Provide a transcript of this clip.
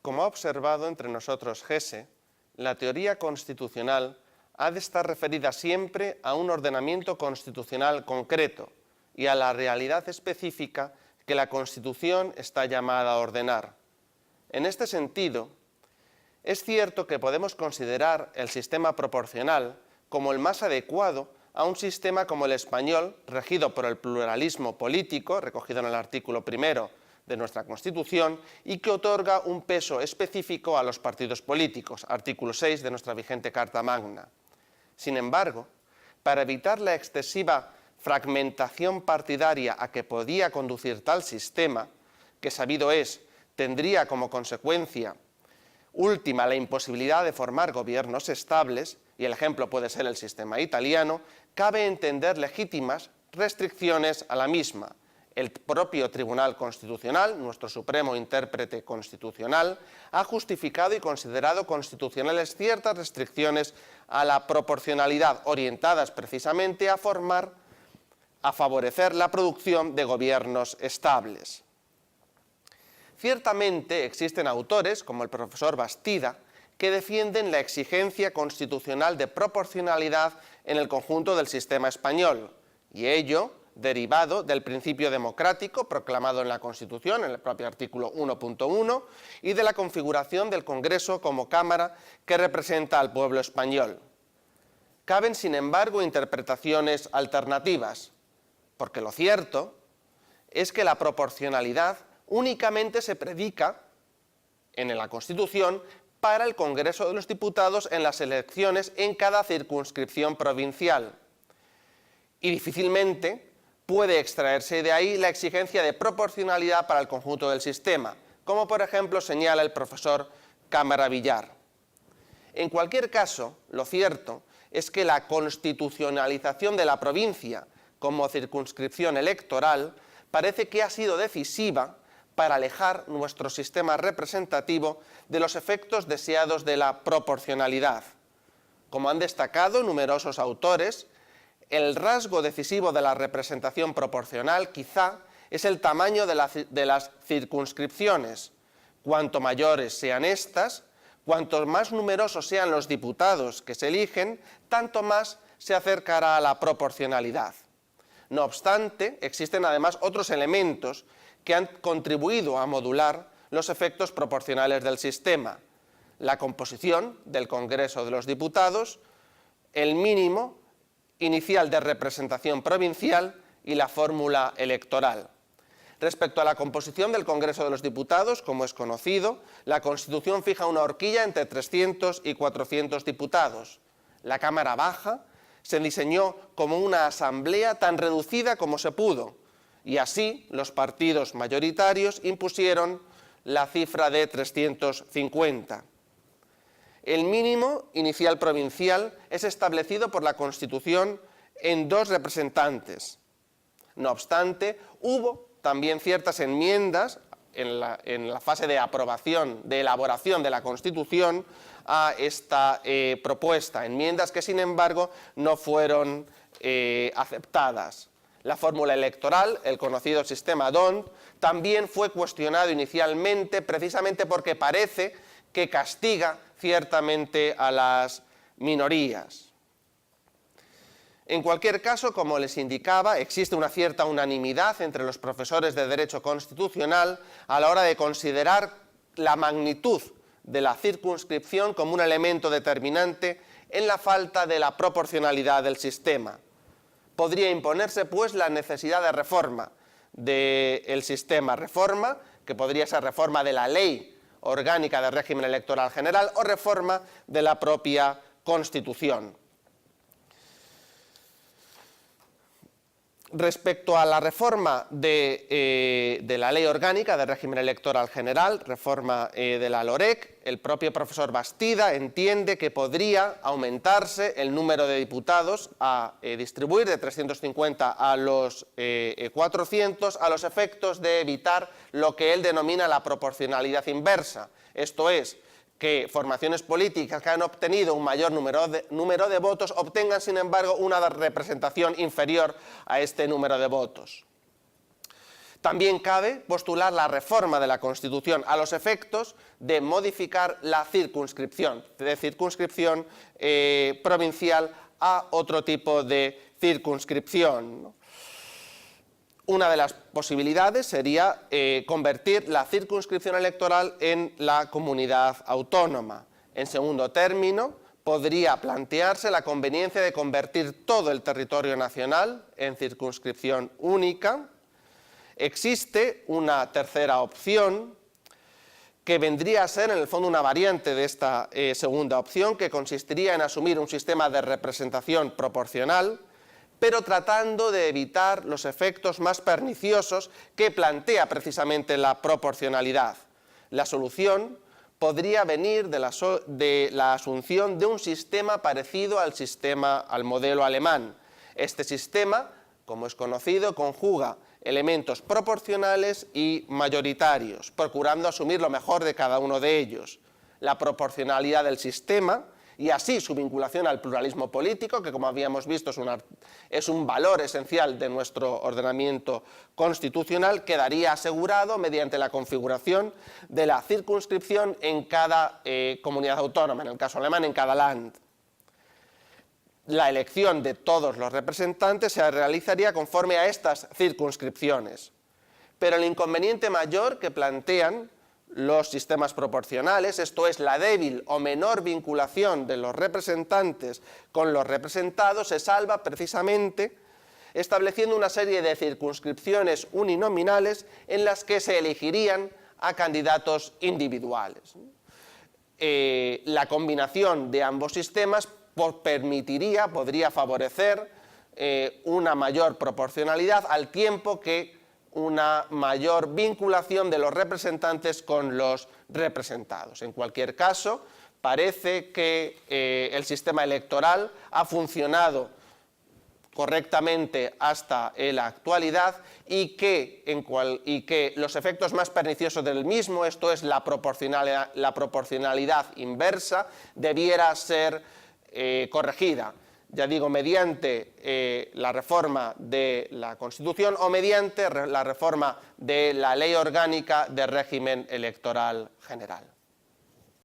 Como ha observado entre nosotros Hesse, la teoría constitucional ha de estar referida siempre a un ordenamiento constitucional concreto y a la realidad específica que la Constitución está llamada a ordenar. En este sentido, es cierto que podemos considerar el sistema proporcional como el más adecuado a un sistema como el español, regido por el pluralismo político, recogido en el artículo 1 de nuestra Constitución, y que otorga un peso específico a los partidos políticos, artículo 6 de nuestra vigente Carta Magna. Sin embargo, para evitar la excesiva fragmentación partidaria a que podía conducir tal sistema, que sabido es, tendría como consecuencia última la imposibilidad de formar gobiernos estables, y el ejemplo puede ser el sistema italiano, cabe entender legítimas restricciones a la misma. El propio Tribunal Constitucional, nuestro supremo intérprete constitucional, ha justificado y considerado constitucionales ciertas restricciones a la proporcionalidad, orientadas precisamente a favorecer la producción de gobiernos estables. Ciertamente existen autores, como el profesor Bastida, que defienden la exigencia constitucional de proporcionalidad en el conjunto del sistema español, y ello derivado del principio democrático proclamado en la Constitución, en el propio artículo 1.1, y de la configuración del Congreso como Cámara que representa al pueblo español. Caben, sin embargo, interpretaciones alternativas, porque lo cierto es que la proporcionalidad únicamente se predica en la Constitución para el Congreso de los Diputados en las elecciones en cada circunscripción provincial. Y difícilmente puede extraerse de ahí la exigencia de proporcionalidad para el conjunto del sistema, como por ejemplo señala el profesor Cámara Villar. En cualquier caso, lo cierto es que la constitucionalización de la provincia como circunscripción electoral parece que ha sido decisiva para alejar nuestro sistema representativo de los efectos deseados de la proporcionalidad. Como han destacado numerosos autores, el rasgo decisivo de la representación proporcional quizá es el tamaño de las circunscripciones. Cuanto mayores sean estas, cuanto más numerosos sean los diputados que se eligen, tanto más se acercará a la proporcionalidad. No obstante, existen además otros elementos que han contribuido a modular los efectos proporcionales del sistema: la composición del Congreso de los Diputados, el mínimo inicial de representación provincial y la fórmula electoral. Respecto a la composición del Congreso de los Diputados, como es conocido, la Constitución fija una horquilla entre 300 y 400 diputados. La Cámara Baja se diseñó como una asamblea tan reducida como se pudo, y así los partidos mayoritarios impusieron la cifra de 350. El mínimo inicial provincial es establecido por la Constitución en 2 representantes. No obstante, hubo también ciertas enmiendas en la fase de aprobación, de elaboración de la Constitución a esta propuesta, enmiendas que sin embargo no fueron aceptadas. La fórmula electoral, el conocido sistema D'Hondt, también fue cuestionado inicialmente precisamente porque parece que castiga ciertamente a las minorías. En cualquier caso, como les indicaba, existe una cierta unanimidad entre los profesores de Derecho Constitucional a la hora de considerar la magnitud de la circunscripción como un elemento determinante en la falta de la proporcionalidad del sistema. Podría imponerse, pues, la necesidad de reforma del sistema, reforma que podría ser reforma de la Ley Orgánica del Régimen Electoral General o reforma de la propia Constitución. Respecto a la reforma de la Ley Orgánica del Régimen Electoral General, reforma de la LOREC, el propio profesor Bastida entiende que podría aumentarse el número de diputados a distribuir de 350 a los 400 a los efectos de evitar lo que él denomina la proporcionalidad inversa, esto es, que formaciones políticas que han obtenido un mayor número de votos obtengan, sin embargo, una representación inferior a este número de votos. También cabe postular la reforma de la Constitución a los efectos de modificar la circunscripción, de circunscripción provincial a otro tipo de circunscripción. Una de las posibilidades sería convertir la circunscripción electoral en la comunidad autónoma. En segundo término, podría plantearse la conveniencia de convertir todo el territorio nacional en circunscripción única. Existe una tercera opción que vendría a ser en el fondo una variante de esta segunda opción, que consistiría en asumir un sistema de representación proporcional, pero tratando de evitar los efectos más perniciosos que plantea precisamente la proporcionalidad. La solución podría venir de la asunción de un sistema parecido al modelo alemán. Este sistema, como es conocido, conjuga elementos proporcionales y mayoritarios, procurando asumir lo mejor de cada uno de ellos. La proporcionalidad del sistema y así su vinculación al pluralismo político, que como habíamos visto es un valor esencial de nuestro ordenamiento constitucional, quedaría asegurado mediante la configuración de la circunscripción en cada comunidad autónoma, en el caso alemán en cada Land. La elección de todos los representantes se realizaría conforme a estas circunscripciones. Pero el inconveniente mayor que plantean los sistemas proporcionales, esto es, la débil o menor vinculación de los representantes con los representados, se salva precisamente estableciendo una serie de circunscripciones uninominales en las que se elegirían a candidatos individuales. La combinación de ambos sistemas podría favorecer una mayor proporcionalidad al tiempo que una mayor vinculación de los representantes con los representados. En cualquier caso, parece que el sistema electoral ha funcionado correctamente hasta la actualidad y que los efectos más perniciosos del mismo, esto es la proporcionalidad inversa, debiera ser corregida, ya digo, mediante la reforma de la Constitución o mediante la reforma de la Ley Orgánica de Régimen Electoral General.